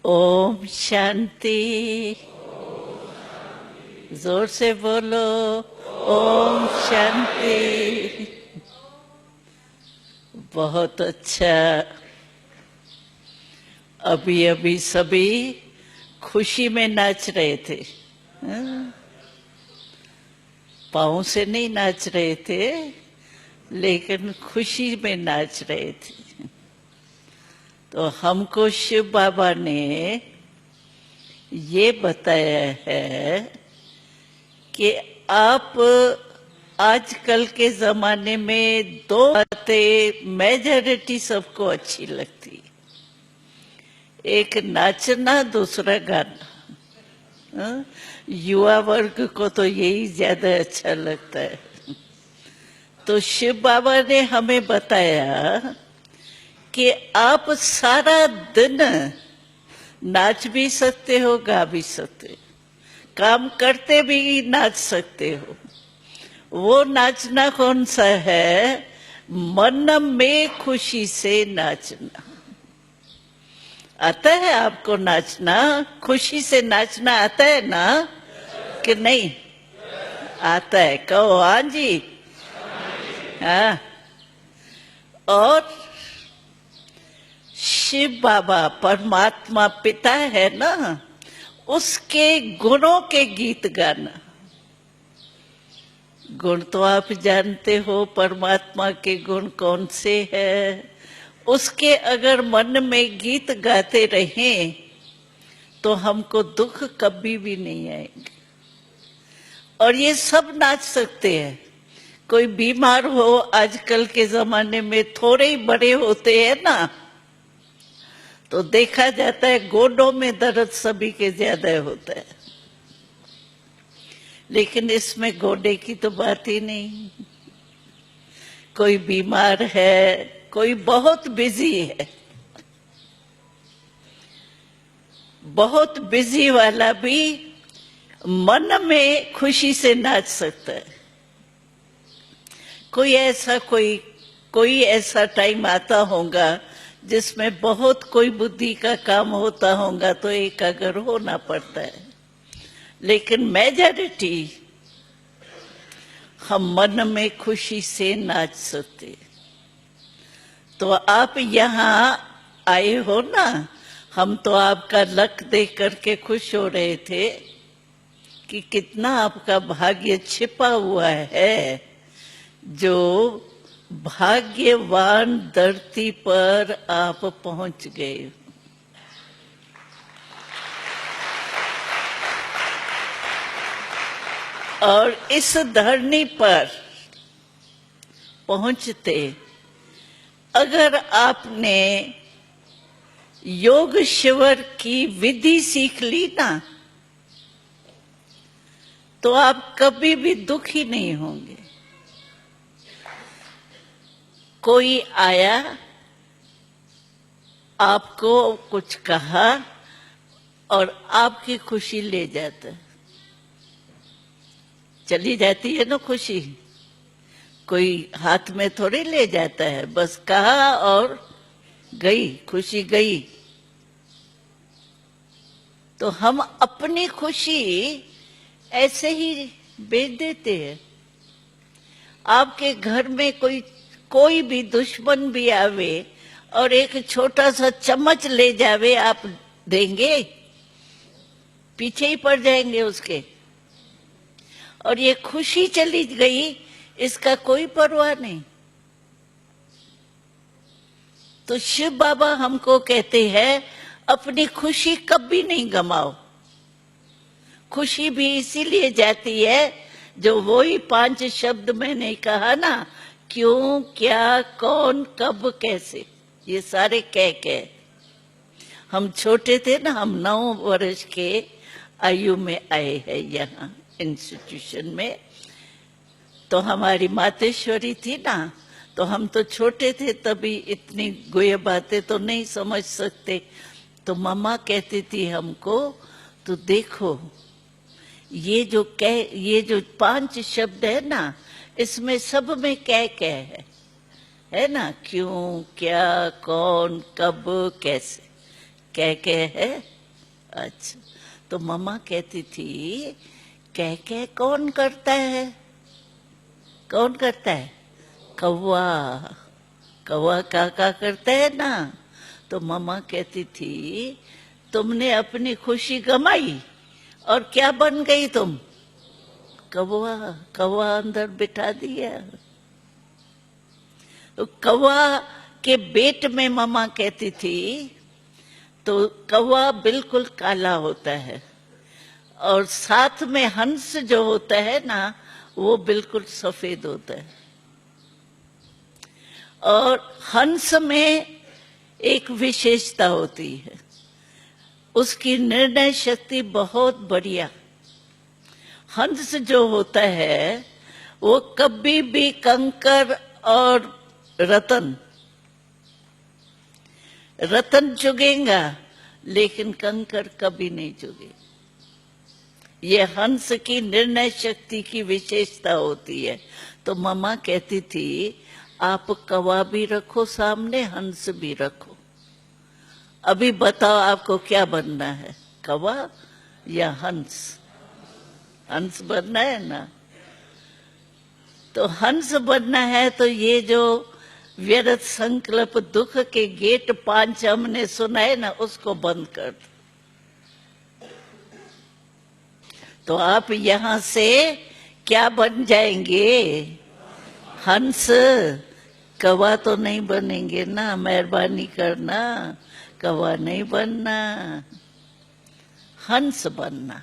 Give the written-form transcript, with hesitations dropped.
ओम शांति। जोर से बोलो, ओम शांति। बहुत अच्छा। अभी अभी सभी खुशी में नाच रहे थे। पाँव से नहीं नाच रहे थे, लेकिन खुशी में नाच रहे थे। तो हमको शिव बाबा ने ये बताया है कि आप आजकल के जमाने में दो बातें मेजॉरिटी सबको अच्छी लगती, एक नाचना, दूसरा गाना। युवा वर्ग को तो यही ज्यादा अच्छा लगता है। तो शिव बाबा ने हमें बताया कि आप सारा दिन नाच भी सकते हो, गा भी सकते हो, काम करते भी नाच सकते हो। वो नाचना कौन सा है? मन में खुशी से नाचना। आता है आपको नाचना? खुशी से नाचना आता है ना कि नहीं? आता है। कहो हाँ जी। हाँ। और शिव बाबा परमात्मा पिता है ना, उसके गुणों के गीत गाना। गुण तो आप जानते हो, परमात्मा के गुण कौन से हैं। उसके अगर मन में गीत गाते रहें तो हमको दुख कभी भी नहीं आएंगे। और ये सब नाच सकते हैं। कोई बीमार हो, आजकल के जमाने में थोड़े ही बड़े होते हैं ना, तो देखा जाता है गोडों में दर्द सभी के ज्यादा होता है, लेकिन इसमें गोडे की तो बात ही नहीं। कोई बीमार है, कोई बहुत बिजी है, बहुत बिजी वाला भी मन में खुशी से नाच सकता है। कोई ऐसा टाइम आता होगा जिसमें बहुत कोई बुद्धि का काम होता होगा, तो एकाग्र होना पड़ता है। लेकिन मेजॉरिटी हम मन में खुशी से नाच सकते। तो आप यहाँ आए हो ना, हम तो आपका लक देख करके खुश हो रहे थे कि कितना आपका भाग्य छिपा हुआ है, जो भाग्यवान धरती पर आप पहुंच गए। और इस धरनी पर पहुंचते अगर आपने योग शिविर की विधि सीख ली ना, तो आप कभी भी दुखी नहीं होंगे। कोई आया, आपको कुछ कहा और आपकी खुशी ले जाता है, चली जाती है ना खुशी। कोई हाथ में थोड़ी ले जाता है, बस कहा और गई, खुशी गई। तो हम अपनी खुशी ऐसे ही बेच देते हैं। आपके घर में कोई भी दुश्मन भी आवे और एक छोटा सा चम्मच ले जावे, आप देंगे? पीछे ही पड़ जाएंगे उसके। और ये खुशी चली गई, इसका कोई परवाह नहीं। तो शिव बाबा हमको कहते हैं अपनी खुशी कभी नहीं गमाओ। खुशी भी इसीलिए जाती है, जो वही 5 शब्द मैंने कहा ना, क्यों, क्या, कौन, कब, कैसे, ये सारे कह हम छोटे थे ना, हम 9 वर्ष के आयु में आए हैं यहाँ इंस्टीट्यूशन में। तो हमारी मातेश्वरी थी ना, तो हम तो छोटे थे, तभी इतनी गुए बातें तो नहीं समझ सकते। तो मम्मा कहती थी हमको, तो देखो ये जो 5 शब्द है ना, इसमें सब में कह है ना, क्यों, क्या, कौन, कब, कैसे। कह है। अच्छा, तो मम्मा कहती थी कह कौन करता है? कौन करता है? कौवा। कौवा काका करता है ना। तो मम्मा कहती थी तुमने अपनी खुशी गमाई और क्या बन गई तुम? कौवा। कौवा अंदर बिठा दिया। तो कौवा के पेट में मम्मा कहती थी तो कौवा बिल्कुल काला होता है और साथ में हंस जो होता है ना वो बिल्कुल सफेद होता है। और हंस में एक विशेषता होती है, उसकी निर्णय शक्ति बहुत बढ़िया। हंस जो होता है वो कभी भी कंकर और रतन चुगेगा लेकिन कंकर कभी नहीं चुगे। ये हंस की निर्णय शक्ति की विशेषता होती है। तो मम्मा कहती थी आप कौवा भी रखो सामने, हंस भी रखो। अभी बताओ आपको क्या बनना है, कौवा या हंस? हंस बनना है ना। तो हंस बनना है तो ये जो व्यर्थ संकल्प दुख के गेट 5 हमने सुनाए ना उसको बंद कर दो। तो आप यहां से क्या बन जाएंगे? हंस। कौवा तो नहीं बनेंगे ना, मेहरबानी करना, कौवा नहीं बनना, हंस बनना।